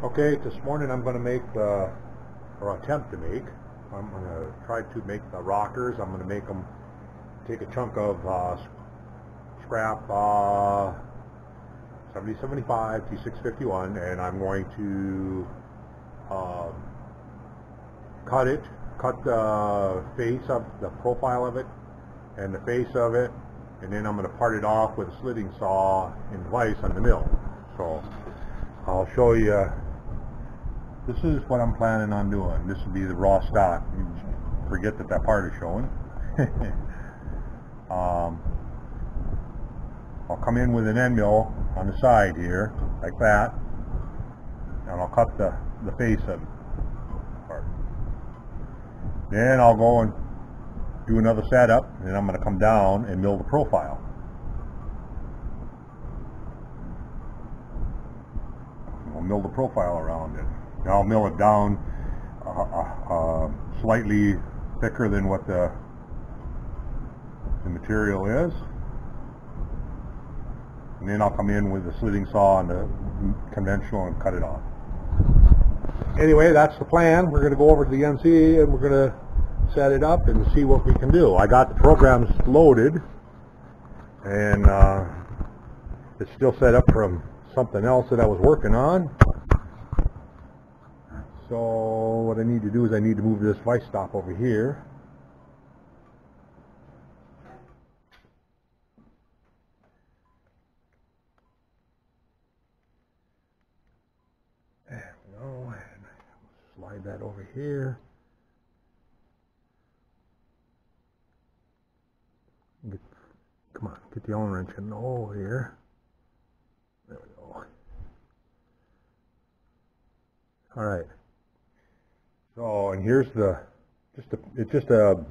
Okay, this morning I'm going to make or attempt to make, I'm going to try to make the rockers. I'm going to make them, take a chunk of scrap 7075 T651, and I'm going to cut the face of the profile of it and the face of it, and then I'm going to part it off with a slitting saw and vise on the mill. So I'll show you. This is what I'm planning on doing. This will be the raw stock. You forget that part is showing. I'll come in with an end mill on the side here, like that, and I'll cut the face of it part. Then I'll go and do another setup, and then I'm going to come down and mill the profile. I'll mill the profile around it. I'll mill it down slightly thicker than what the material is, and then I'll come in with the slitting saw and the conventional and cut it off. Anyway, that's the plan. We're going to go over to the NC and we're going to set it up and see what we can do. I got the programs loaded, and it's still set up from something else that I was working on. So what I need to do is I need to move this vise stop over here. There we go, and slide that over here. Come on, get the Allen wrench in the hole here. There we go. All right. So, and here's it's just a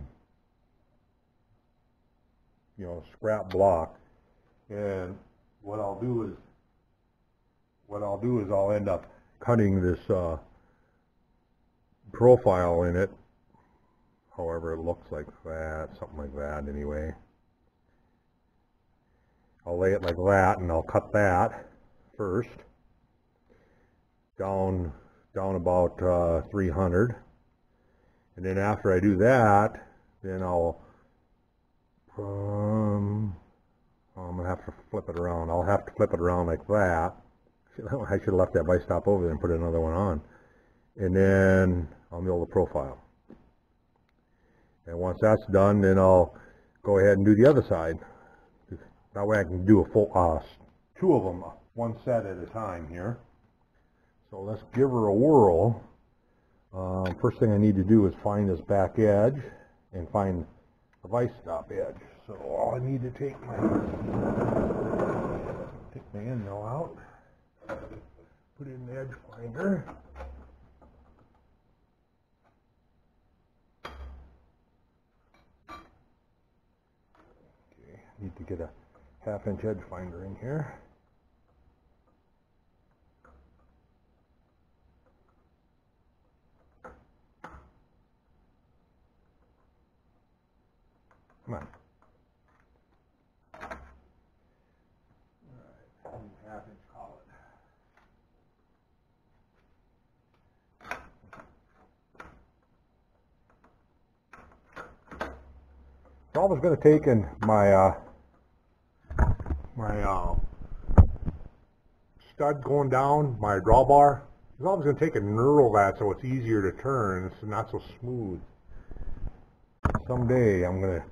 scrap block, and what I'll do is I'll end up cutting this profile in it, however it looks, like that, something like that. Anyway, I'll lay it like that, and I'll cut that first down about 300, and then after I do that, then I'm gonna have to flip it around. I'll have to flip it around like that. I should have left that vise stop over there and put another one on, and then I'll mill the profile. And once that's done, then I'll go ahead and do the other side. That way I can do a full two of them, one set at a time here. So let's give her a whirl. First thing I need to do is find this back edge and find the vise stop edge. So I need to take my end mill out, put it in the edge finder. Okay, need to get a 1/2 inch edge finder in here. Come on. All right, 1/2 inch collet. So all I was going to take in my stud going down, my drawbar, is I was going to take and knurl that so it's easier to turn. It's not so smooth. Someday I'm going to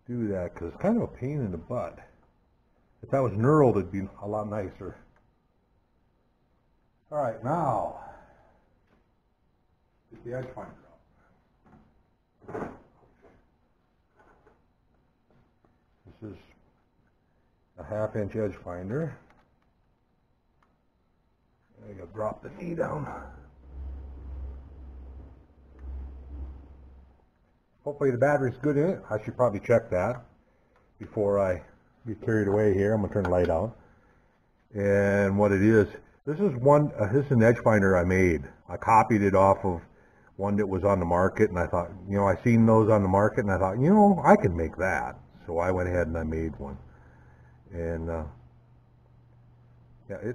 do that because it's kind of a pain in the butt. If that was knurled, it'd be a lot nicer. All right, now get the edge finder up. This is a 1/2 inch edge finder. I gotta drop the knee down. Hopefully the battery's good in it. I should probably check that before I get carried away here. I'm gonna turn the light out. And what it is, this is an edge finder I made. I copied it off of one that was on the market, and I thought, I seen those on the market, and I thought, I could make that. So I went ahead and I made one. And yeah,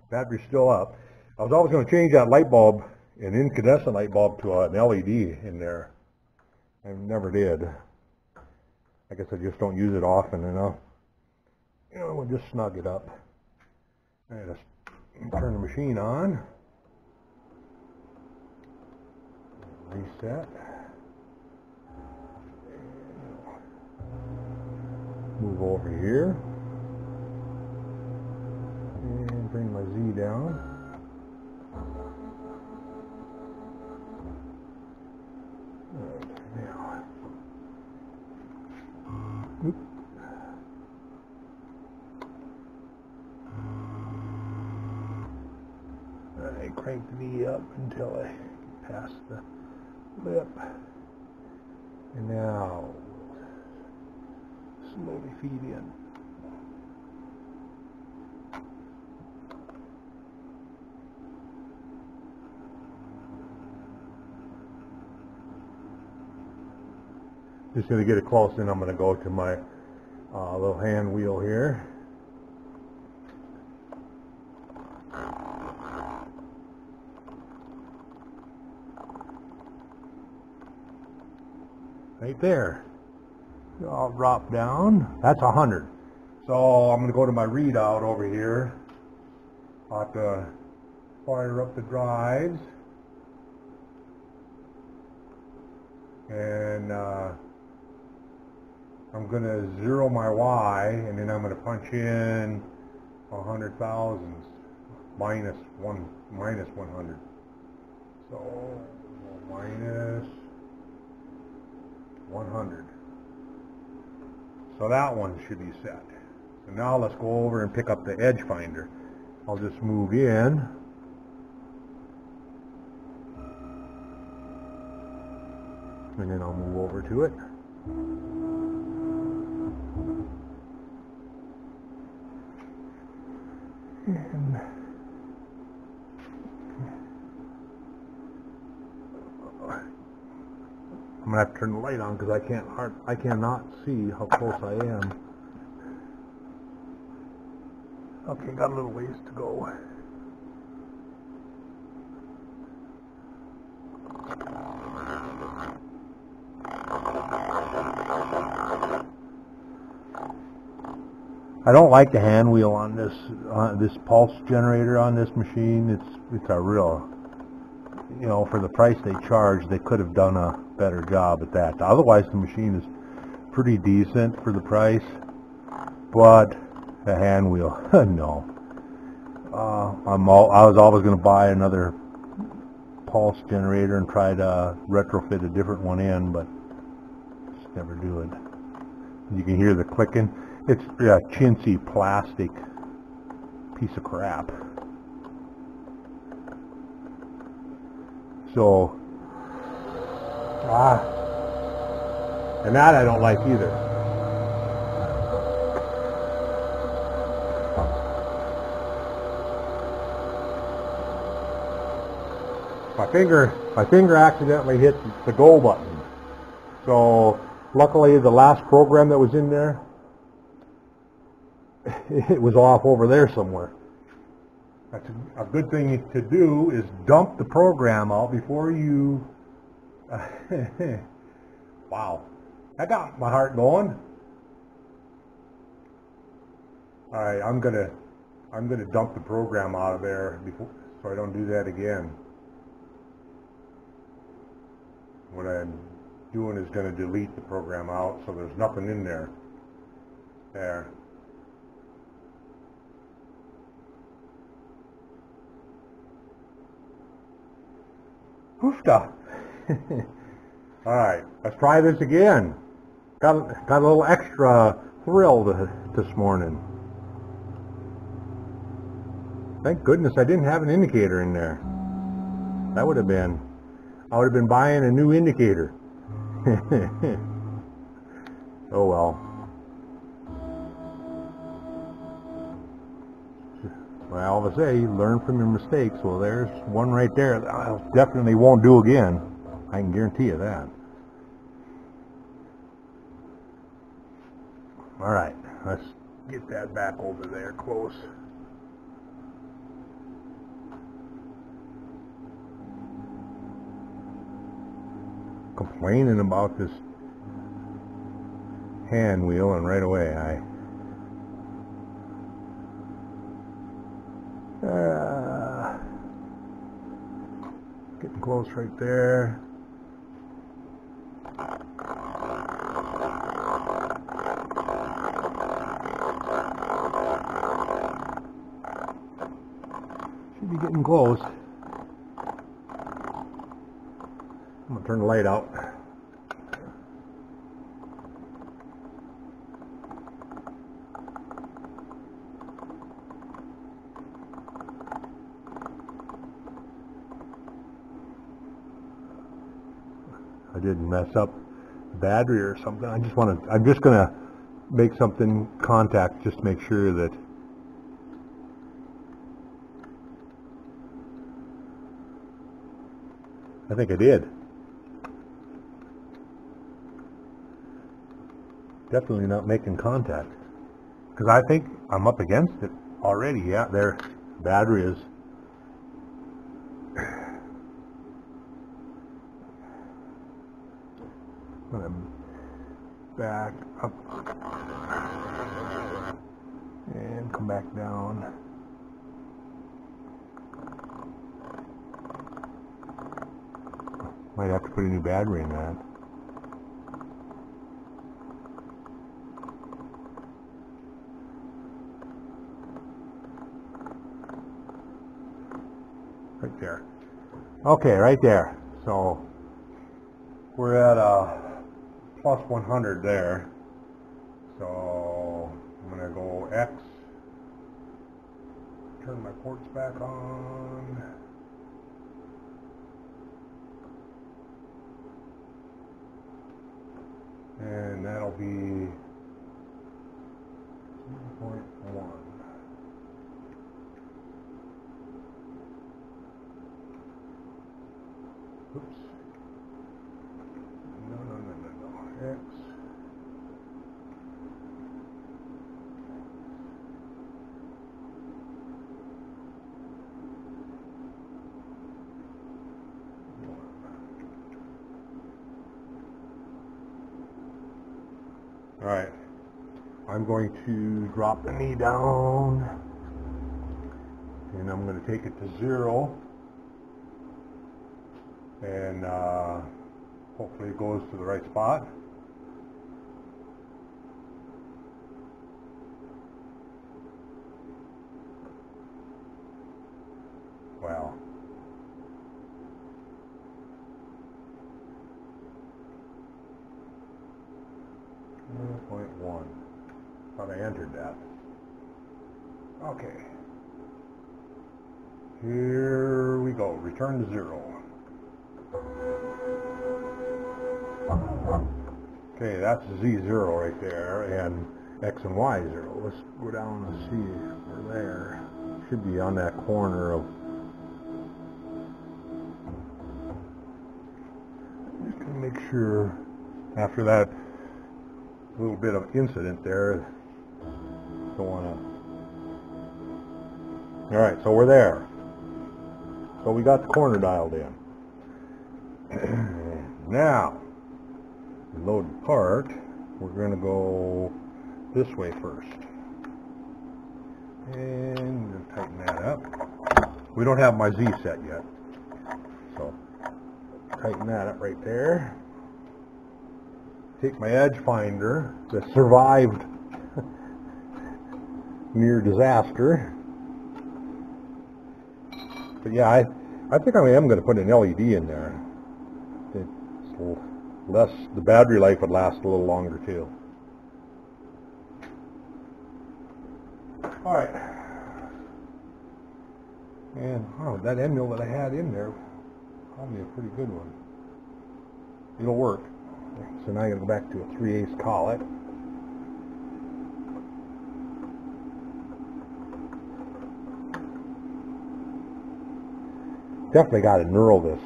battery's still up. I was always going to change that light bulb, an incandescent light bulb, to an LED in there. I never did. I guess I just don't use it often enough. You know, we'll just snug it up. And just turn the machine on. Reset. Move over here. And bring my Z down. Now. Oop. I crank the V up until I pass the lip. And now slowly feed in. Just going to get it close, and I'm going to go to my little hand wheel here. Right there. I'll drop down. That's 100. So I'm going to go to my readout over here. I'll have to fire up the drives. And I'm going to zero my Y, and then I'm going to punch in 100 thousandths minus 100. So minus 100. So that one should be set. So now let's go over and pick up the edge finder. I'll just move in. And then I'll move over to it. And I'm gonna have to turn the light on because I cannot see how close I am. Okay, got a little ways to go. I don't like the hand wheel on this pulse generator on this machine. It's a real, you know, for the price they charge, they could have done a better job at that. Otherwise, the machine is pretty decent for the price, but the hand wheel, no. I was always going to buy another pulse generator and try to retrofit a different one in, but just never do it. You can hear the clicking. It's a chintzy plastic piece of crap. So, and that I don't like either. My finger accidentally hit the go button. So, luckily the last program that was in there, it was off over there somewhere. That's a good thing to do, is dump the program out before you... Wow, that got my heart going. Alright, I'm gonna dump the program out of there before, so I don't do that again. What I'm doing is going to delete the program out, so there's nothing in there. There. Hoofda. Alright, let's try this again. Got a little extra thrill this morning. Thank goodness I didn't have an indicator in there. That would have been... I would have been buying a new indicator. Oh well. Well, I always say, learn from your mistakes. Well, there's one right there that I definitely won't do again. I can guarantee you that. Alright, let's get that back over there close. complaining about this hand wheel, and right away getting close right there. Should be getting close. I'm gonna turn the light out. I didn't mess up the battery or something. I'm just gonna make something contact just to make sure that I think I did. Definitely not making contact, because I think I'm up against it already. Yeah, there, battery is. I'm gonna back up and come back down. Might have to put a new battery in that. Right there. Okay, right there. So we're at plus 100 there. So I'm gonna go X. Turn my ports back on. And that'll be 2.1. Oops. No. X. All right. I'm going to drop the knee down, and I'm going to take it to 0. And hopefully it goes to the right spot. Wow. .1. Thought I entered that. Okay. Here we go. Return to 0. Okay, that's Z0 right there, and X and Y0. Let's go down and see. We're there. Should be on that corner of. Just gonna make sure after that little bit of incident there. Don't wanna. All right, so we're there. So we got the corner dialed in. Now, load the part. We're going to go this way first. And we'll tighten that up. We don't have my Z set yet. So, tighten that up right there. Take my edge finder that survived near disaster. But yeah, I think I am going to put an LED in there. It's less, the battery life would last a little longer too. All right. And that end mill that I had in there, probably a pretty good one. It'll work. So now I'm going to go back to a 3/8 collet. Definitely got to knurl this.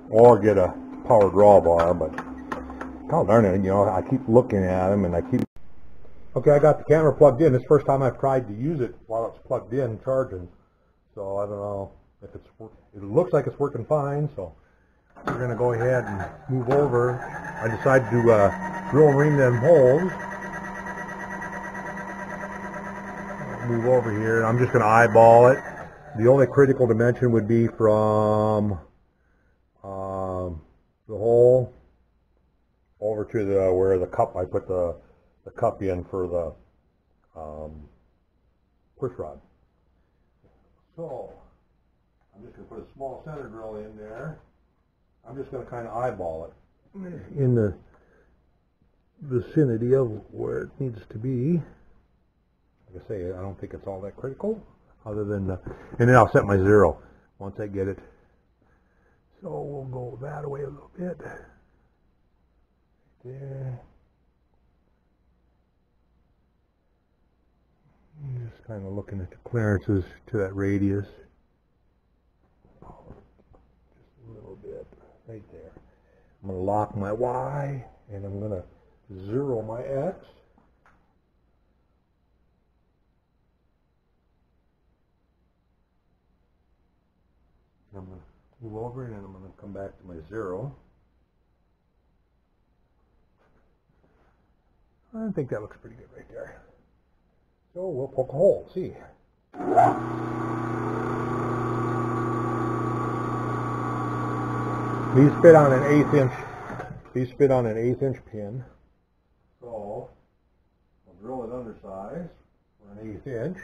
Or get a power drawbar, but god darn it, you know, I keep looking at them and I keep. Okay, I got the camera plugged in. This is the first time I've tried to use it while it's plugged in charging. So I don't know if it's it looks like it's working fine, so we're going to go ahead and move over. I decided to drill and ream them holes. Move over here. I'm just going to eyeball it. The only critical dimension would be from the hole over to the where the cup, I put the cup in for the push rod. So I'm just going to put a small center drill in there. I'm just going to kind of eyeball it in the vicinity of where it needs to be. Like I say, I don't think it's all that critical, other than and then I'll set my zero once I get it. So we'll go that away a little bit. There. I'm just kind of looking at the clearances to that radius. Just a little bit right there. I'm going to lock my Y, and I'm going to zero my X. I'm going to move over, and then I'm going to come back to my zero. I think that looks pretty good right there. So we'll poke a hole, see. These fit on an 1/8 inch. These fit on an 1/8 inch pin. So I'll drill it undersize for an 1/8 inch.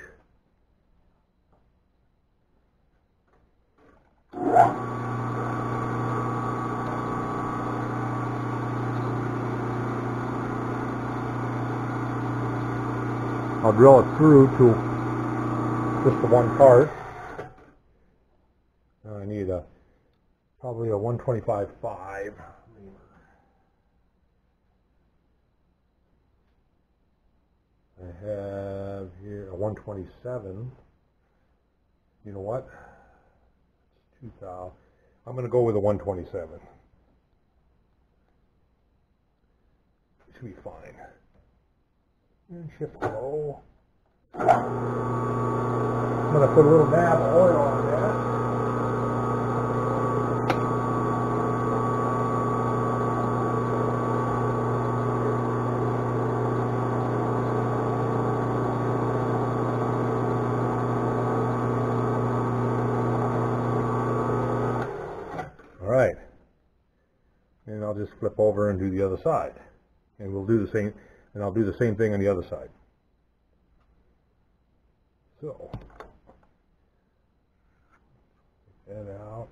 I'll drill it through to just the one part. I need probably a 125/5. I have here a 127. You know what? It's 2,000. I'm going to go with a 127. It should be fine. And shift low. I'm going to put a little dab of oil on that. All right. And I'll just flip over and do the other side. And we'll do the same. And I'll do the same thing on the other side. So, take that out,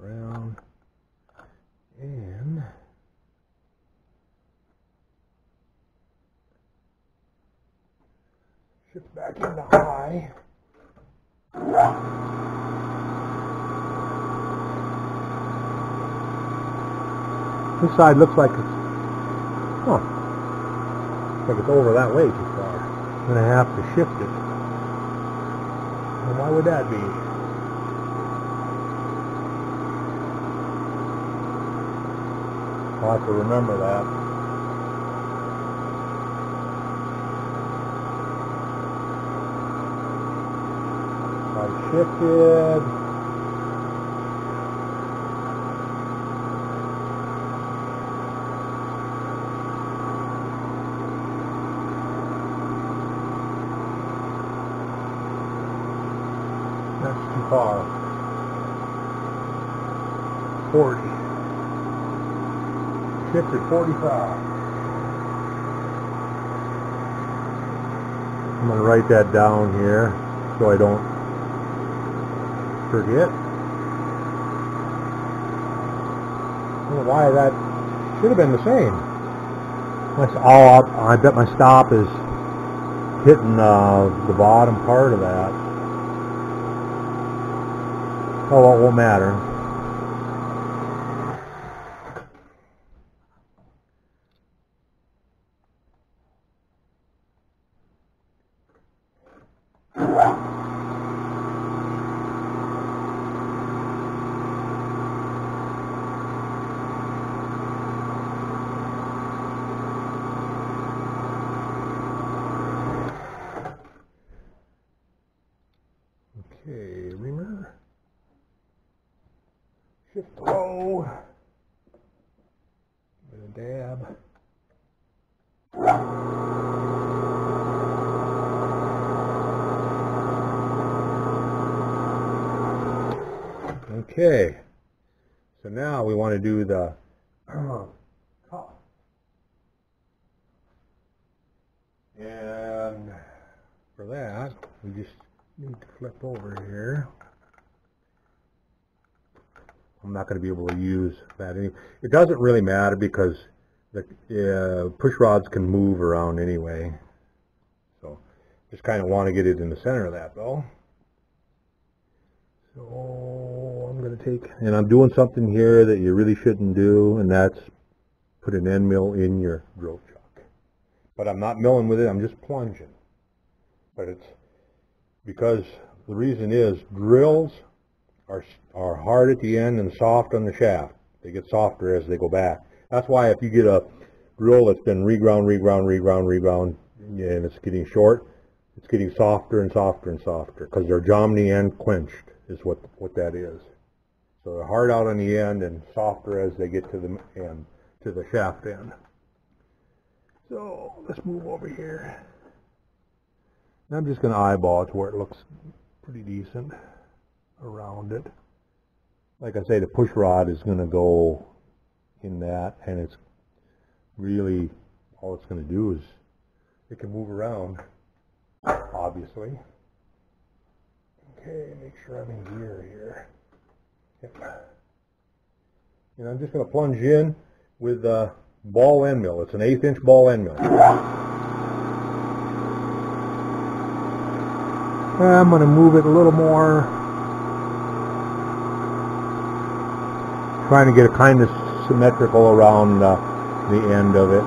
around, and shift back into high. This side looks like it's like it's over that way too far. I'm going to have to shift it. And why would that be? I'll have to remember that. I shifted. That's too far. 40. Shifted 45. I'm going to write that down here so I don't forget. I don't know why that should have been the same. I bet my stop is hitting the bottom part of that. Oh, well, it won't matter. Slow. With a dab. Okay, so now we want to do the top. And for that, we just need to flip over here. I'm not going to be able to use that anyway. It doesn't really matter because the push rods can move around anyway. So just kind of want to get it in the center of that though. So I'm going to take, and I'm doing something here that you really shouldn't do, and that's put an end mill in your drill chuck. But I'm not milling with it, I'm just plunging. But it's because the reason is drills are hard at the end and soft on the shaft. They get softer as they go back. That's why if you get a drill that's been reground, and it's getting short, it's getting softer and softer and softer because their geometry end quenched is what that is. So they're hard out on the end and softer as they get to the end, to the shaft end. So let's move over here. And I'm just going to eyeball it to where it looks pretty decent around it. Like I say, the push rod is going to go in that, and it's really all it's going to do is it can move around, obviously. Okay, make sure I'm in gear here. Yep. And I'm just going to plunge in with a ball end mill. It's an 1/8 inch ball end mill. I'm going to move it a little more, trying to get it kind of symmetrical around the end of it.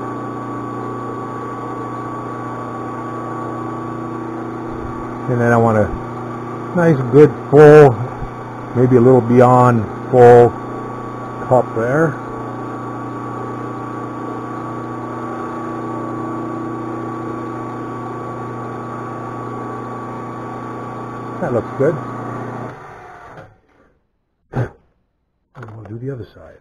And then I want a nice good full, maybe a little beyond full cup there. That looks good. And we'll do the other side.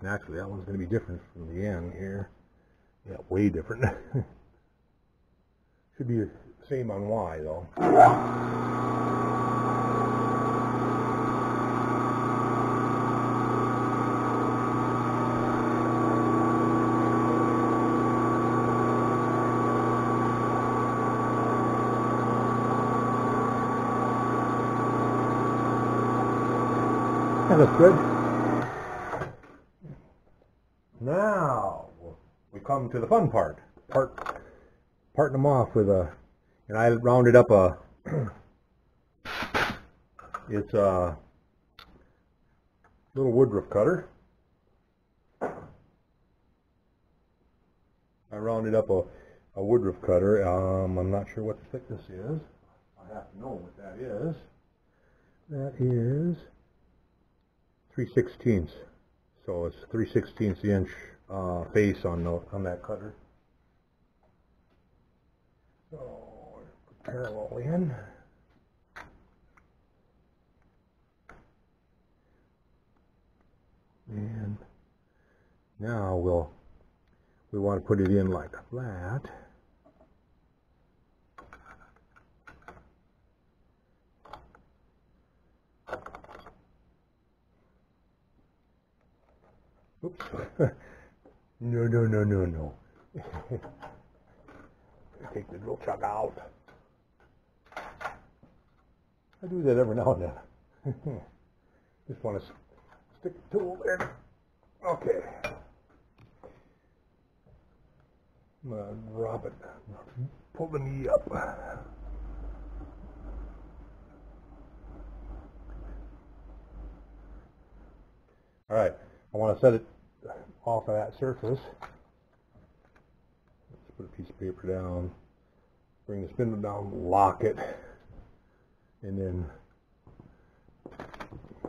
Naturally, that one's going to be different from the end here. Yeah, way different. Should be the same on Y though. That looks good. Now we come to the fun part. Parting them off with a, and I rounded up a, it's a little woodruff cutter. I rounded up a woodruff cutter. I'm not sure what the thickness is. I have to know what that is. That is 3/16. So it's 3/16 inch face on that cutter. So put parallel in. And now we want to put it in like that. Oops. No. Take the drill chuck out. I do that every now and then. Just want to stick the tool in. Okay. I'm going to drop it. Pull the knee up. All right. I want to set it off of that surface. Let's put a piece of paper down, bring the spindle down, lock it, and then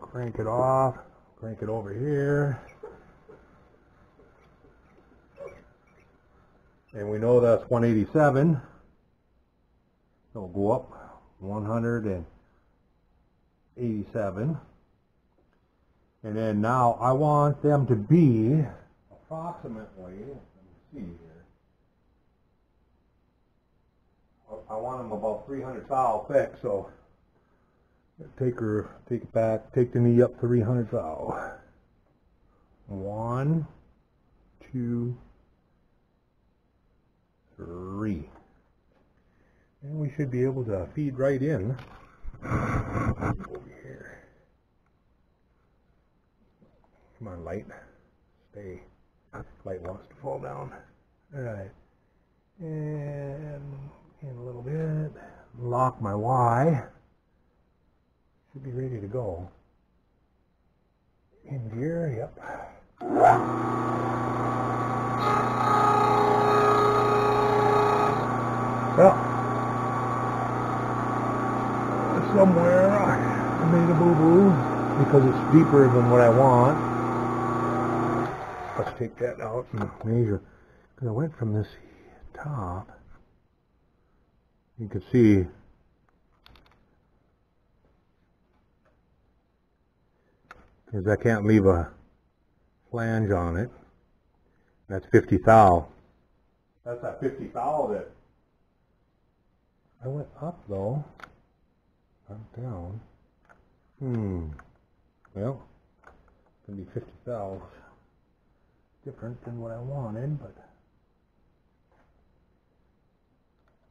crank it off, crank it over here. And we know that's 187. So we'll go up 100 and 87. And then now I want them to be approximately, let me see here, I want them about 300 thou thick, so take it back, take the knee up 300 thou. 1, 2, 3. And we should be able to feed right in. Over here. Come on, light. Stay. Light wants to fall down. Alright. And in a little bit. Lock my Y. Should be ready to go. In gear, yep. Well, somewhere I made a boo-boo because it's deeper than what I want. Let's take that out and measure. Because I went from this top, you can see because I can't leave a flange on it. That's 50 thou. That's that 50 thou that I went up though. Up, down. Well, it's going to be 50 thou. Different than what I wanted, but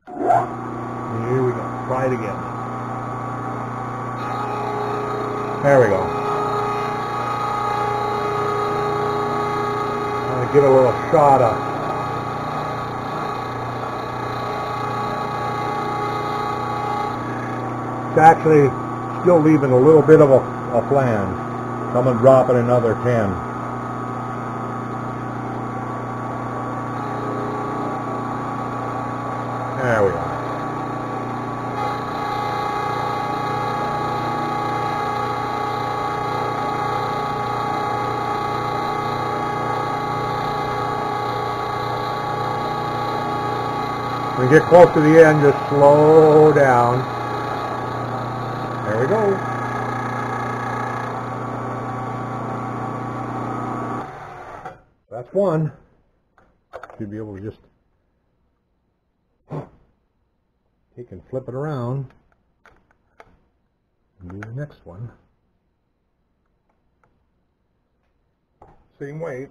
here we go. Try it again. There we go. I'm going to give it a little shot of it's actually still leaving a little bit of a flange. So I'm going to drop it another 10. There we are. When you get close to the end, just slow down. There we go. That's one. Should be able to just take and flip it around and do the next one. Same weight.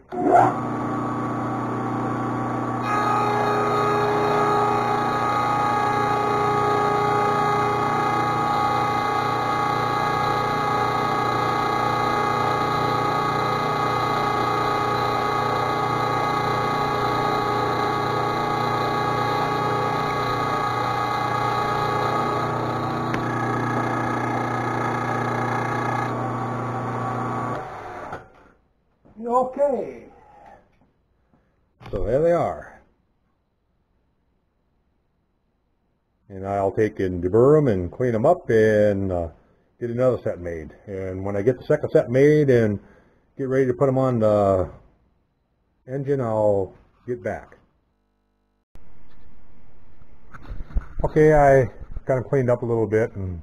Okay, so there they are, and I'll take and deburr them and clean them up and get another set made. And when I get the second set made and get ready to put them on the engine, I'll get back. Okay, I kind of cleaned up a little bit and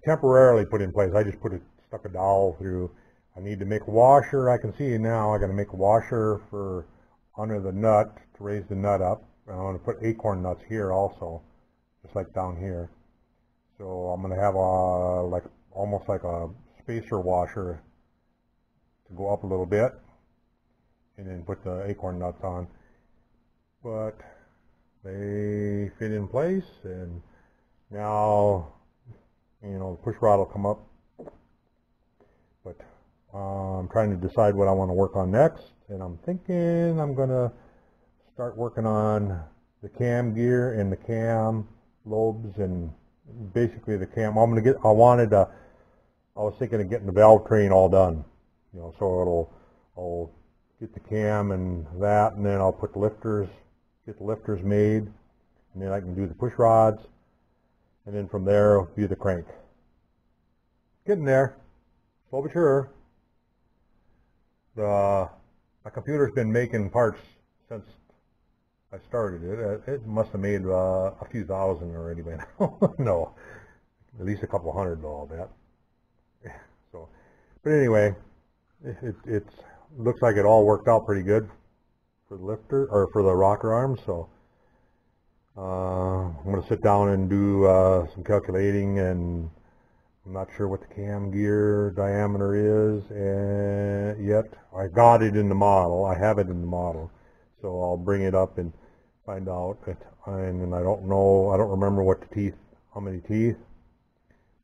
temporarily put in place. I just stuck a dowel through. I need to make a washer. I can see now I got to make a washer for under the nut to raise the nut up. And I'm going to put acorn nuts here also, just like down here. So I'm going to have almost like a spacer washer to go up a little bit, and then put the acorn nuts on. But they fit in place, and now the push rod will come up. But I'm trying to decide what I want to work on next, and I'm thinking I'm going to start working on the cam gear and the cam lobes and basically the cam. I was thinking of getting the valve train all done, so I'll get the cam and that, and then I'll put the lifters, get the lifters made, and then I can do the push rods, and then from there I'll do the crank. Getting there, slow but sure. My computer's been making parts since I started it. It must have made a few thousand already by now. No, At least a couple hundred though, I'll bet. So, but anyway, it looks like it all worked out pretty good for the lifter, or for the rocker arms, so I'm going to sit down and do some calculating, and I'm not sure what the cam gear diameter is yet. I got it in the model. I have it in the model, so I'll bring it up and find out. And I don't know, I don't remember what the teeth, how many teeth,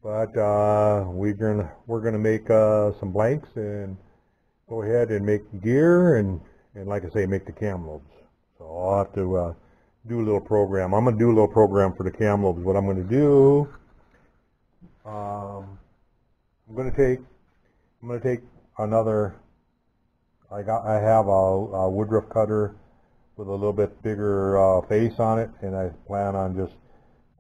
but we're gonna make some blanks and go ahead and make gear, and like I say, make the cam lobes. So I'll have to do a little program. I'm going to do a little program for the cam lobes. What I'm going to do, I'm going to take another, I have a woodruff cutter with a little bit bigger face on it, and I plan on just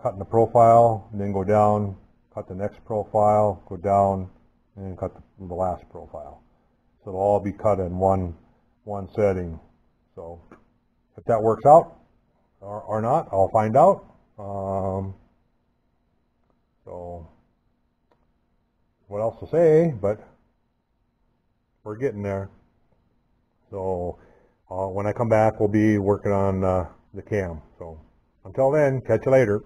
cutting the profile and then go down, cut the next profile, go down, and then cut the last profile. So it'll all be cut in one setting. So if that works out or not, I'll find out. So what else to say, but we're getting there. So when I come back, we'll be working on the cam. So until then, catch you later.